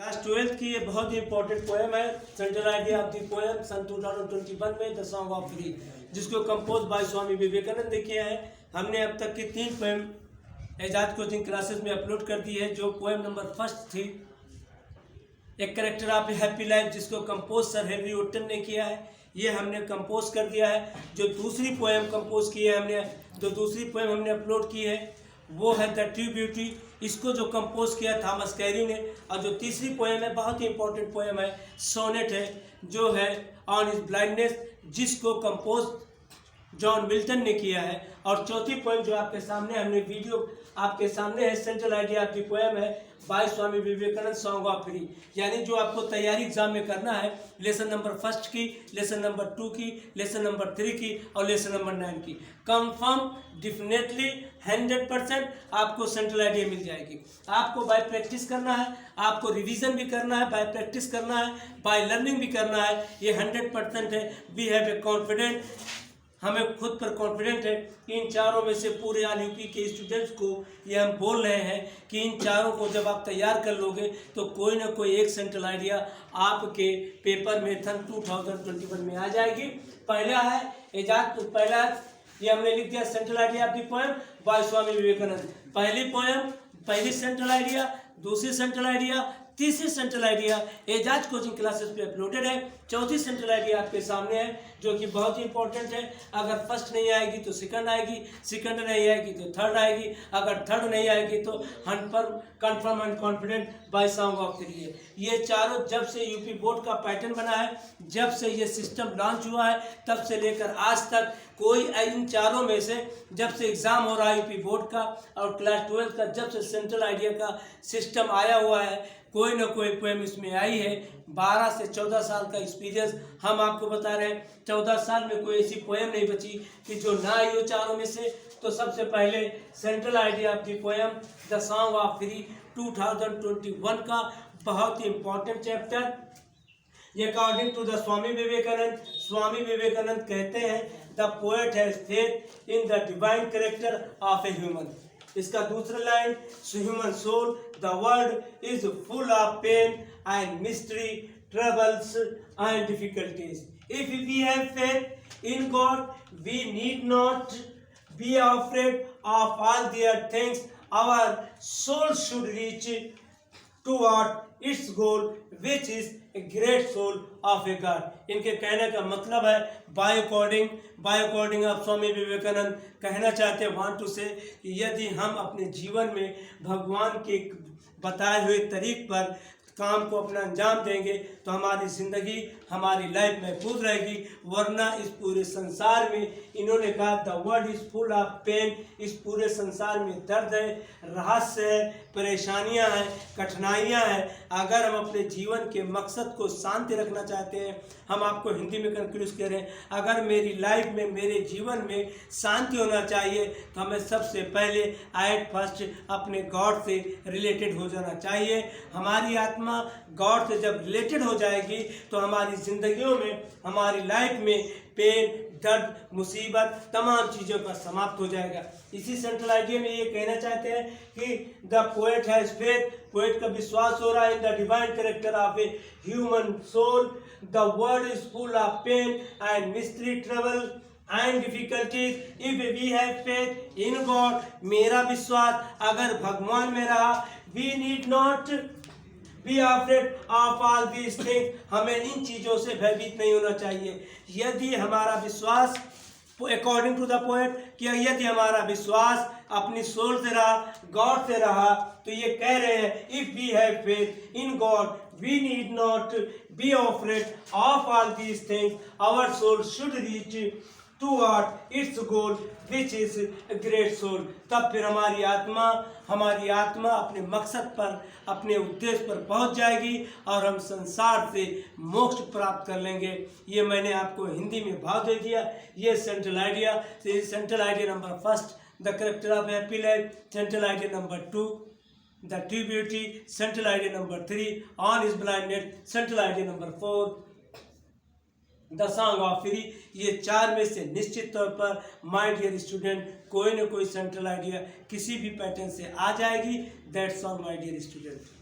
Class 12th की ये बहुत ही इंपॉर्टेंट पोएम है। Central idea of the poem सन 2021 में द सॉन्ग ऑफ फ्री, जिसको कंपोज बाय स्वामी विवेकानंद ने किया है। हमने अब तक की 3 पोएम एजाज कोचिंग क्लासेस में अपलोड कर दी है। जो पोएम नंबर फर्स्ट थी एक character of a happy life, जिसको कंपोज सर हेनरी वुडन ने किया है, ये हमने कंपोज कर दिया है। जो दूसरी पोएम कंपोज की है हमने, जो दूसरी पोएम हमने अपलोड की है वो है द ट्रू ब्यूटी, इसको जो कंपोज किया थॉमस कैरी ने। और जो तीसरी पोएम है बहुत ही इंपॉर्टेंट पोएम है, सोनेट है, जो है ऑन हिज ब्लाइंडनेस, जिसको कंपोज जॉन मिल्टन ने किया है। और चौथी पोएम जो आपके सामने हमने वीडियो आपके सामने है, central idea of the poem है by Swami Vivekananda song of free. यानी जो आपको तैयारी एग्जाम में करना है, लेसन नंबर फर्स्ट की, लेसन नंबर 2 की, लेसन नंबर 3 की और लेसन नंबर 9 की, कंफर्म डेफिनेटली 100% आपको सेंट्रल आइडिया मिल जाएगी। आपको बाय प्रैक्टिस करना है, आपको रिवीजन भी करना है, बाय प्रैक्टिस करना है, बाय लर्निंग भी करना है। ये 100% है। वी हैव ए कॉन्फिडेंट, हमें खुद पर कॉन्फिडेंट है कि इन चारों में से पूरे ऑल यूपी के स्टूडेंट्स को ये हम बोल रहे हैं कि इन चारों को जब आप तैयार कर लोगे तो कोई ना कोई एक सेंट्रल आइडिया आपके पेपर में सन 2021 में आ जाएगी। पहला है एजाज, पहला ये हमने लिख दिया central idea of the poem by Swami Vivekananda. पहली पोएम, पहली सेंट्रल आइडिया, दूसरी सेंट्रल आइडिया, तीसरी central idea Ejaz coaching classes पे अपलोडेड है। चौथी सेंट्रल आइडिया आपके सामने है, जो कि बहुत ही इंपॉर्टेंट है। अगर फर्स्ट नहीं आएगी तो सेकंड आएगी, सेकंड नहीं आएगी तो थर्ड आएगी, अगर थर्ड नहीं आएगी तो confirm and confident by song of free है। ये चारों जब से यूपी बोर्ड का पैटर्न बना है, जब से ये सिस्टम लॉन्च हुआ है, तब से लेकर आज तक कोई इन चारों में से जब से एग्ज़ाम हो रहा है यूपी बोर्ड का और क्लास 12 का, जब से सेंट्रल आइडिया का सिस्टम आया हुआ है, कोई ना कोई पोएम इसमें आई है। 12 से 14 साल का एक्सपीरियंस हम आपको बता रहे हैं। 14 साल में कोई ऐसी पोएम नहीं बची कि जो ना आई हो चारों में से। तो सबसे पहले central idea of the poem the song of free 2021 का बहुत ही इंपॉर्टेंट चैप्टर। ये according to the Swami Vivekananda कहते हैं the poet has faith in the divine character of a human. इसका दूसरा line, human soul the world is full of pain and mystery, troubles and difficulties. If we have faith in God we need not be afraid of all their things. Our soul should reach toward its goal which is a great soul of a God. इनके कहने का मतलब है by according of Swami Vivekananda कहना चाहते हैं, want to से, यदि हम अपने जीवन में भगवान के बताए हुए तरीक पर काम को अपना अंजाम देंगे तो हमारी ज़िंदगी, हमारी लाइफ महफूज रहेगी। वरना इस पूरे संसार में, इन्होंने कहा the world is full of pain, इस पूरे संसार में दर्द है, रहस्य है, परेशानियां हैं, कठिनाइयां हैं। अगर हम अपने जीवन के मकसद को शांति रखना चाहते हैं, हम आपको हिंदी में कंक्लूड करें, अगर मेरी लाइफ में, मेरे जीवन में शांति होना चाहिए तो हमें सबसे पहले एट फर्स्ट अपने गॉड से रिलेटेड हो जाना चाहिए। हमारी आत्मा गॉड से जब रिलेटेड हो जाएगी तो हमारी जिंदगियों में, हमारी लाइफ में पेन, दर्द, मुसीबत, तमाम चीज़ों का समाप्त हो जाएगा। इसी सेंट्रल आइडिया में ये कहना चाहते हैं कि the poet has faith, poet का विश्वास हो रहा है in the divine character of a human soul. The world is full of pain and mystery, trouble and difficulties. If we have faith in God, मेरा विश्वास अगर भगवान में रहा, we need not be afraid of all these things, हमें इन चीज़ों से भयभीत नहीं होना चाहिए। यदि हमारा विश्वास अकॉर्डिंग टू द पोएट कि यदि हमारा विश्वास अपनी सोल से रहा, गॉड से रहा, तो ये कह रहे हैं if we have faith in God we need not be afraid of all these things, our soul should reach toward its goal which is great soul. तब फिर हमारी आत्मा अपने मकसद पर, अपने उद्देश्य पर पहुंच जाएगी और हम संसार से मोक्ष प्राप्त कर लेंगे। ये मैंने आपको हिंदी में भाव दे दिया। ये central idea number first the character of happy life, central idea number 2 the true beauty, central idea number 3 on his blindness, central idea number 4 the song of free. ये 4 में से निश्चित तौर पर माय डियर स्टूडेंट कोई ना कोई central idea किसी भी पैटर्न से आ जाएगी। That's all my dear student.